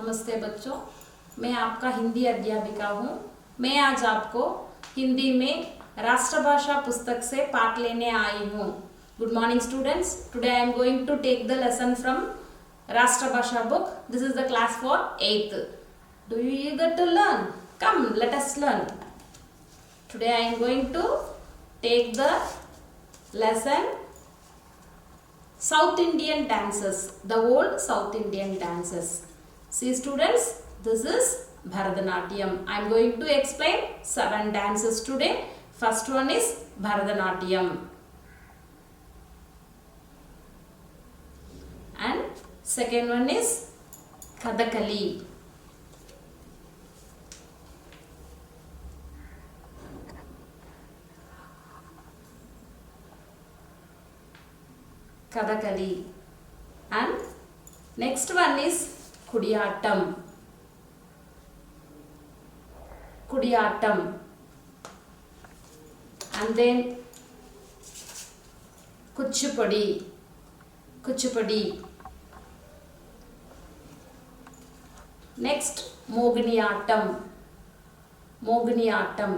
नमस्ते बच्चों, मैं आपका हिंदी अध्यापिका हूँ। मैं आज आपको हिंदी में राष्ट्रभाषा पुस्तक से पाठ लेने आई हूँ। Good morning students, today I am going to take the lesson from Rashtrabhasha book. This is the class for 8th. Do you eager to learn? Come, let us learn. Today I am going to take the lesson South Indian dances, the old South Indian dances. See students, this is Bharatanatyam. I am going to explain 7 dances today. First one is Bharatanatyam. And second one is Kathakali. Kathakali. And next one is Kudiyattam. Kudiyattam. And then Kuchipudi. Kuchipudi. Next Moginiyattam. Moginiyattam.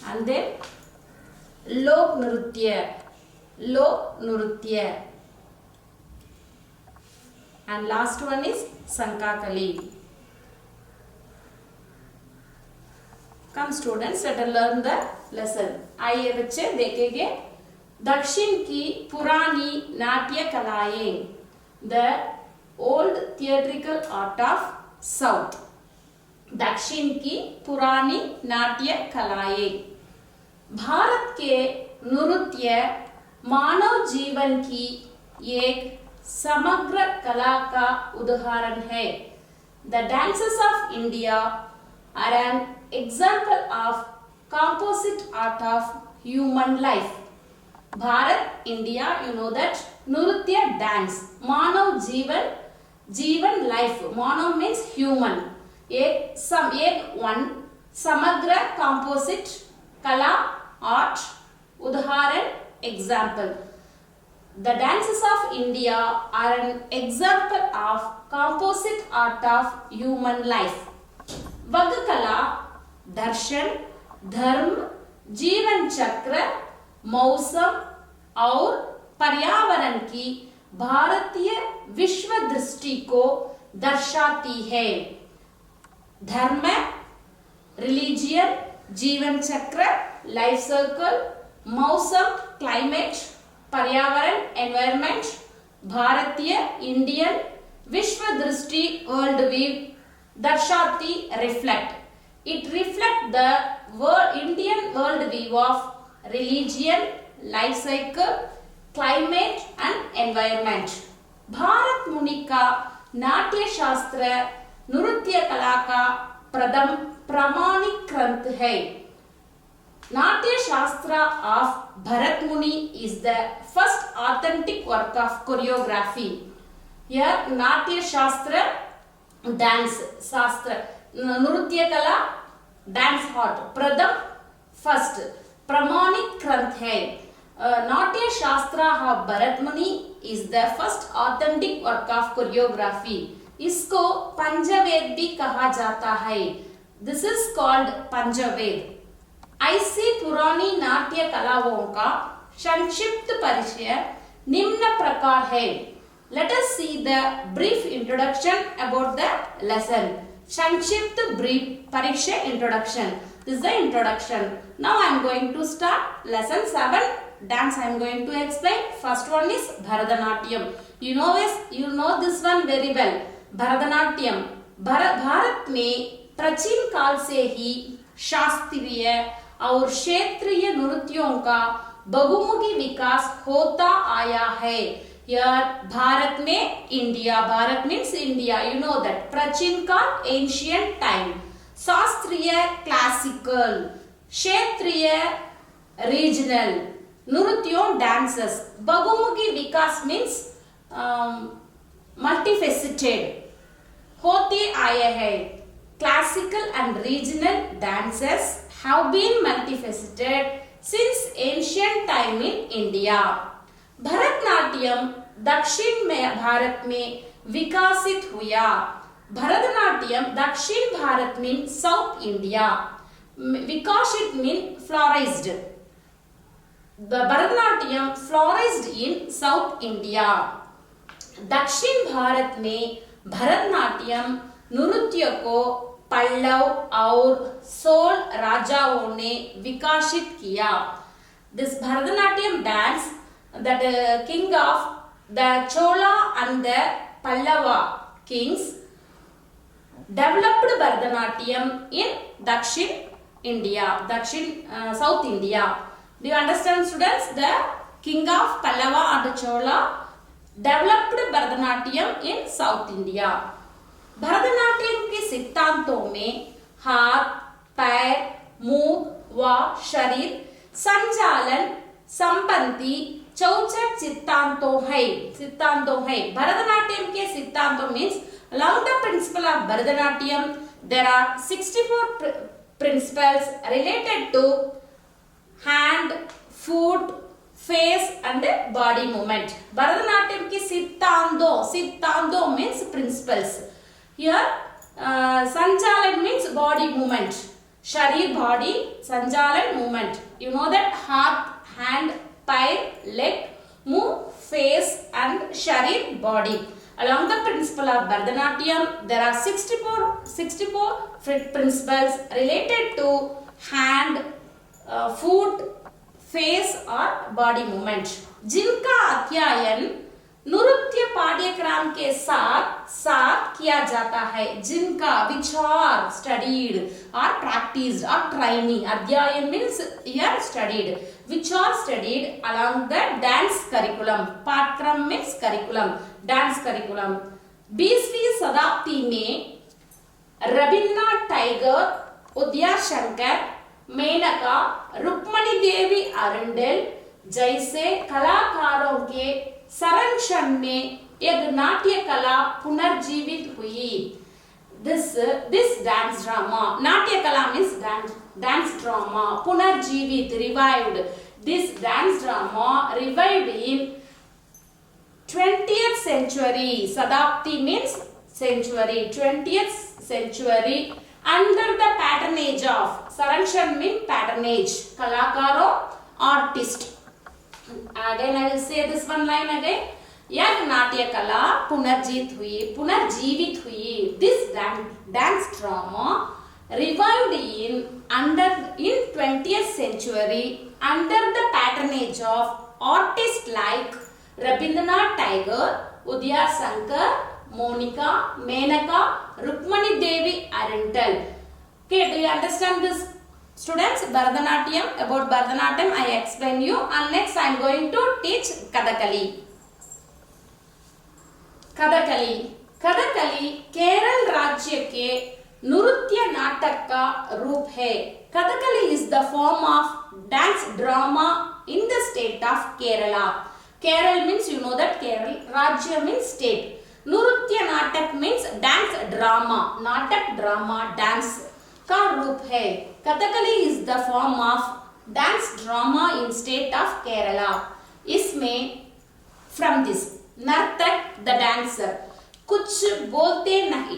And then Lok Nritya. Lok Nritya. And last one is Sankakali. Come students, let us learn the lesson. आइए बच्चे देखेंगे दक्षिण की पुरानी नाट्य कलाएं. The old theatrical art of South. दक्षिण की पुरानी नाट्य कलाएं. भारत के नृत्य मानव जीवन की एक समग्र कला का उदाहरण है. The dances of India are an example of composite art of human life. Bharat, India, you know that नृत्य dance मानव जीवन life. मानव means human. एक one समग्र composite कला art उदाहरण example. The dances of India are an example of composite art of human life. वग कला दर्शन, धर्म, जीवन चक्र, मौसम और पर्यावरण की भारतीय विश्व दृष्टि को दर्शाती है. धर्म, रिलीजियन, जीवन चक्र, लाइफ सर्कल, मौसम, क्लाइमेट, पर्यावरण, एनवायरमेंट, भारतीय, इंडियन, विश्व दृष्टि, वर्ल्ड व्यू, दर्शाती, reflect. It reflects the Indian world view of religion, life cycle, climate and environment. Bharat मुनि का नाट्य शास्त्र नृत्य कला का प्रथम प्रमाणिक ग्रंथ है. नाट्य शास्त्र of Bharat Muni is the first authentic work of choreography. Here नाट्य शास्त्र dance शास्त्र नृत्य कला डांस आर्ट प्रथम फर्स्ट प्रमाणिक ग्रंथ है. नाट्य शास्त्र of Bharat Muni is the first authentic work of choreography. इसको पंचवेद भी कहा जाता है. This is called Panchved. ऐसी पुरानी नाट्य कलाओं का संक्षिप्त परिचय निम्न प्रकार है. Let us see the brief introduction about the lesson. संक्षिप्त brief परिचय introduction. This is the introduction. Now I am going to start lesson 7 dance. I am going to explain. First one is Bharatanatyam. You know this one very well. Bharatanatyam. Bharat में प्राचीन काल से ही शास्त्रीय और क्षेत्रीय नृत्यों का बहुमुखी विकास होता आया है. भारत में India, Bharat means India, you know that. प्राचीन काल एंशियंट टाइम, शास्त्रीय क्लासिकल, क्षेत्रीय रीजनल नृत्यों डांसेस, बहुमुखी विकास मीन्स मल्टीफेसिटेड होते आए हैं. Classical and regional dances have been multifaceted since ancient time in India. Bharatanatyam दक्षिण में भारत में विकसित हुआ। भरतनाट्यम दक्षिण भारत में साउथ इंडिया, विकसित मीन फ्लोराइज्ड। भरतनाट्यम फ्लोराइज्ड इन साउथ इंडिया। दक्षिण भारत में भरतनाट्यम नृत्य को पल्लव और चोल राजाओं ने विकसित किया। This Bharatanatyam dance that king of the Chola and the Pallava kings developed Bharatanatyam in Dakshin India, South India. Do you understand, students? The king of Pallava and Chola developed Bharatanatyam in South India. Bharatanatyam के सिद्धांतों में हाथ, पैर, मुंह व शरीर संचालन संबंधी 64 सिद्धांतों है। भरतनाट्यम के सिद्धांतों means along the principle of Bharatanatyam there are 64 principles related to hand, foot, face and body movement. Bharatanatyam के सिद्धांतों means principles. Here संचालन means body movement. शरीर body, संचालन movement. You know that हाथ, hand, पैर, leg, मुंह, face and शरीर body. Along the principle of Bharatanatyam, there are 64 principles related to hand, foot, face or body movement. जिनका अध्ययन नृत्य पाठ्यक्रम के साथ किया जाता है, जिनका विचार स्टडीड और प्रैक्टिस्ड और ट्रेनिंग, अध्ययन मीन्स हियर स्टडीड, विचार studied along the dance curriculum, पाठ्यक्रम मीन्स करिकुलम, डांस करिकुलम। 20वीं शताब्दी में रविन्द्रनाथ टैगोर, उदयशंकर, मेनका, रुक्मणी देवी अरुंडल जैसे कलाकारों के संरक्षण में एक नाट्य कला पुनर्जीवित हुई। This dance drama, नाट्य कला means dance drama, पुनर्जीवित, revived. This dance drama revived in 20th century. शताब्दी means century, 20th century under the patronage of, संरक्षण means patronage, कलाकारों, artist. Again I will say this one line again. यह नाट्य कला पुनर्जीवित हुई. This dance drama revived in 20th century under the patronage of artists like Rabindranath Tagore, Udaya Shankar, Monica, Menaka, Rukmani Devi Arundel. Okay, do you understand this? Students, Bharatanatyam, about Bharatanatyam I explain you, and next I am going to teach Kathakali. Kathakali Kerala राज्य के नृत्य नाटक का रूप है। Kathakali is the form of dance drama in the state of Kerala. Kerala means you know that Kerala, राज्य means state. नृत्य नाटक means dance drama, नाटक ड्रामा डांस का रूप है। Kathakali is the form of dance drama in state of Kerala. इसमें from this नर्तक the dancer कुछ बोलते नहीं,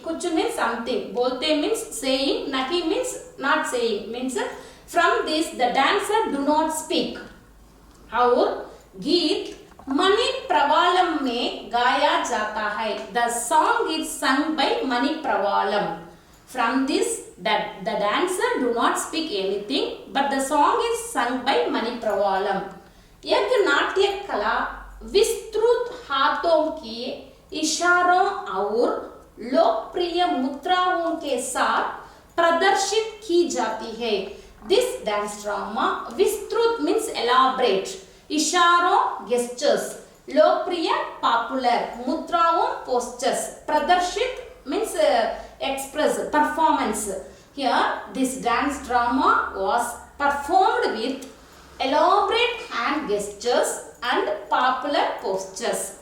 कुछ means something, बोलते means saying, नहीं means not saying, means from this the dancer do not speak. और गीत मणि प्रवालम में गाया जाता है. The song is sung by Mani प्रवालम. From this that the dancer do not speak anything, but the song is sung by मणि प्रवालम. यह नाट्य कला विस्तृत हाथों के इशारों और लोकप्रिय मुद्राओं के साथ प्रदर्शित की जाती है. This dance drama विस्तृत means elaborate, इशारों gestures, लोकप्रिय popular, मुद्राओं postures, प्रदर्शित means express, performance. Here this dance drama was performed with elaborate hand gestures and popular postures.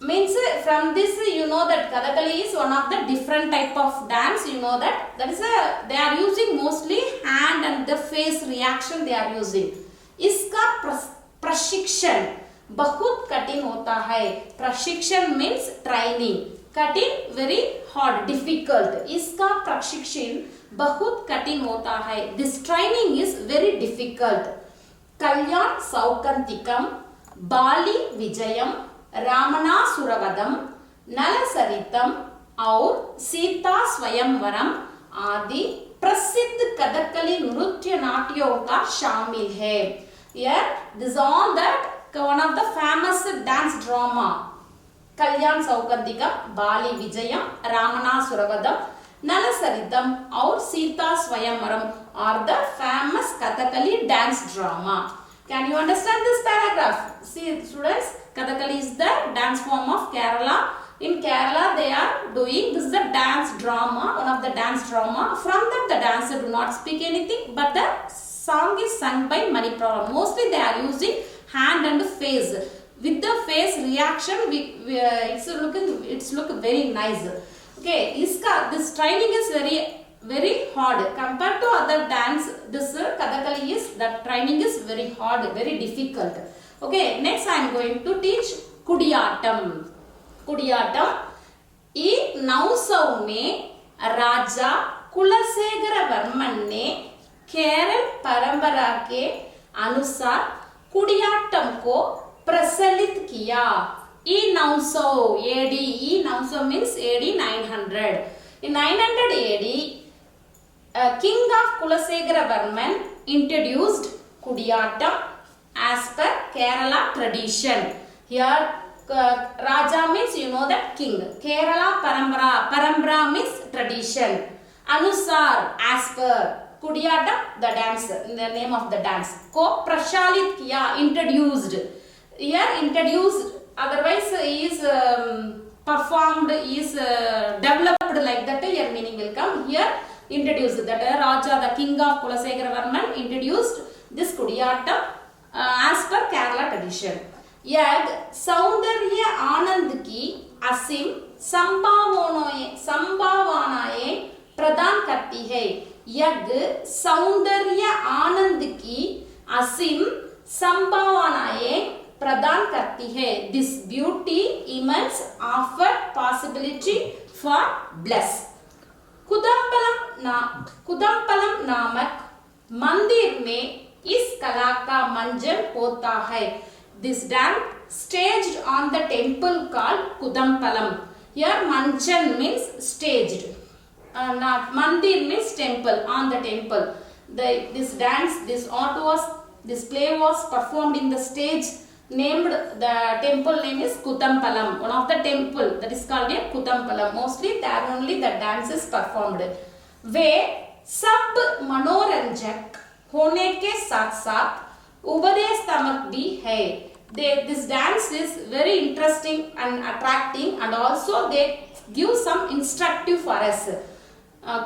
Means from this you know that Kathakali is one of the different type of dance. You know that is a they are using mostly hand and the face reaction they are using. इसका प्रशिक्षण बहुत कठिन होता है. प्रशिक्षण means training. कठिन very hard, difficult. इसका प्रशिक्षण बहुत कठिन होता है. This training is very difficult. कल्याण सौकंतिकम, बाली विजयम, रामनासुरवधम, नलसरितम और सीता स्वयंवरम आदि प्रसिद्ध कथकली नृत्य नाट्यों का शामिल है. Here, this all that one of the famous dance drama. कल्याण सौकंतिकम, बाली विजयम, रामनासुरवधम, नलसरितम और Sita स्वयंवरम are the famous Kathakali dance drama. Can you understand this paragraph? See students, Kathakali is the dance form of Kerala. In Kerala they are doing, this is the dance drama, one of the dance drama. From that the dancer do not speak anything, but the song is sung by Manipuram. Mostly they are using hand and face. With the face reaction, it's look very nice. Okay, this training is very hard compared to other dance. This Kathakali is, that training is very hard, very difficult. Okay, next I am going to teach Kudiyattam. Koodiyattam. ई 900 में राजा कुलशेखर वर्मन ने केरल परंपरा के अनुसार कुडियाट्टम को प्रचलित किया. ई 900 AD, E 900 means AD 900. In 900 AD, king of Kulasekhara Varman introduced Kudiyattam as per Kerala tradition. Here Raja means you know that king. Kerala Parampara means tradition. Anusar as per. Kudiyattam the dance, the name of the dance. Ko prashalit kiya, introduced. Here introduced, otherwise is performed, is developed like that. Here meaning will come. Here introduced, that Raja, the king of Kulasekhara Varman introduced this Kudiyattam as per Kerala tradition. यह सौंदर्य आनंद की असीम संभावनाएं प्रदान करती है. यह सौंदर्य आनंद की असीम संभावनाएं प्रदान करती है. This beauty immense offer possibility for bliss. कुदम्पलम नामक मंदिर में इस कला का मंचन होता है. This dance staged on the temple called Kudampalam. Here manchan means staged. Mandir means temple, on the temple. This dance, this play was performed in the stage named, the temple name is Kudampalam. One of the temple that is called a Kudampalam. Mostly there only the dance is performed. वे सब मनोरंजक होने के साथ साथ उपदेशात्मक भी है. This dance is very interesting and attracting, and also they give some instructive for us.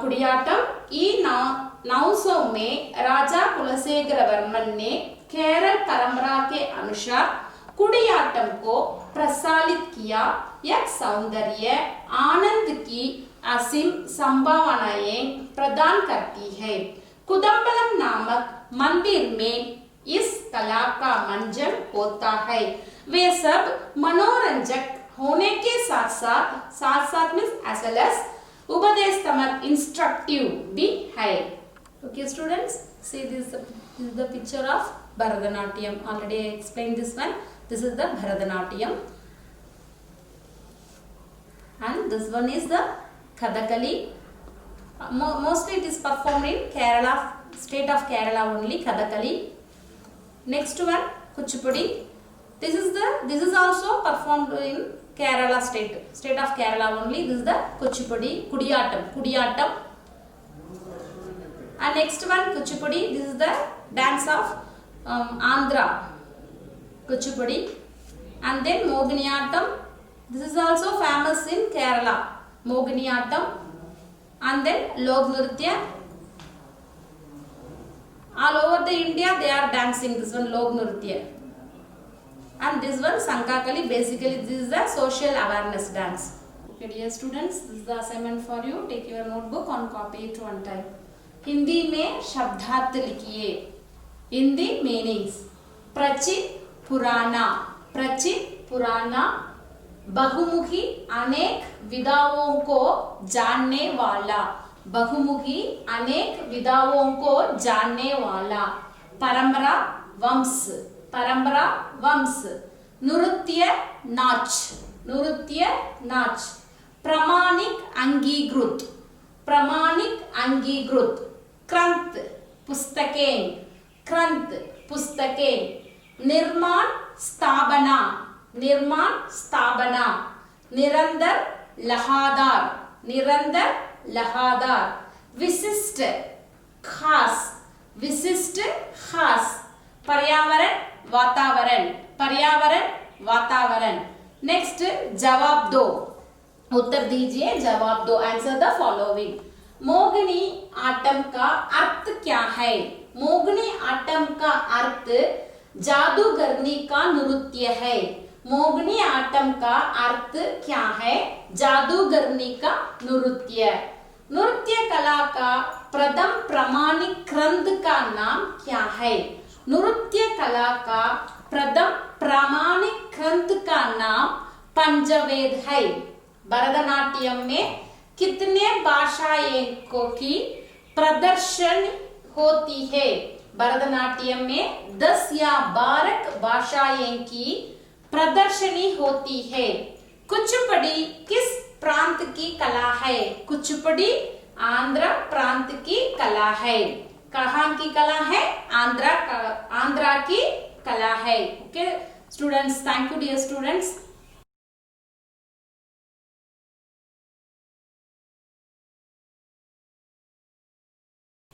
Kudiyattam ई 900 में राजा कुलशेखर वर्मन ने केरल परंपरा के अनुसार कुडियाट्टम को प्रचलित किया. यह सौंदर्य आनंद की असीम संभावनाएं प्रदान करती है. कुदम्पलम नामक मंदिर में इस कला का मंचन होता है. वे सब मनोरंजक होने के साथ साथ means as well as उपदेशात्मक इंस्ट्रक्टिव भी है. Okay students, see this is the picture of Bharatanatyam. Already I explained this one. This is the Bharatanatyam, and this one is the Kathakali. Mostly it is performed in Kerala, state of Kerala only, Kathakali. Next one, Kuchipudi. This is also performed in Kerala state of Kerala only. This is the Kuchipudi, Kudiyattam. And next one, Kuchipudi. This is the dance of Andhra, Kuchipudi. And then Moginiyattam. This is also famous in Kerala, Moginiyattam. And then Lok Nritya. All over the India they are dancing this one, Lok Nritya. And this one Sankakali. Basically this is a social awareness dance. Okay dear students, this is the assignment for you. Take your notebook and copy it one time. Hindi में शब्दार्थ लिखिए. Hindi meanings: प्रचित, पुराना, प्राचीन पुराना बहुमुखी अनेक विधाओं को जानने वाला बहुमुखी अनेक विधाओं को जानने वाला परंपरा वंश नृत्य नाच प्रामाणिक अंगीकृत क्रंथ पुस्तकें निर्माण स्थापना निरंतर लहादार विशिष्ट खास पर्यावरण वातावरण नेक्स्ट जवाब दो उत्तर दीजिए जवाब दो आंसर द फॉलोइंग मोहिनी आट्टम का अर्थ क्या है मोहिनी आट्टम का अर्थ जादूगरनी का नृत्य है मोहिनी आट्टम का अर्थ क्या है जादूगरनी का नृत्य कला का प्रथम प्रमाणिक ग्रंथ का नाम क्या है नृत्य कला का प्रथम प्रामाणिक ग्रंथ का नाम पंचवेद है भरतनाट्यम में कितने भाषाएं की प्रदर्शन होती है भरतनाट्यम में 10 या 12 भाषाएं की प्रदर्शनी होती है कुचिपुड़ी किस प्रांत की कला है कुचिपुड़ी आंध्र प्रांत की कला है कहाँ की कला है आंध्रा की कला है okay students thank you dear students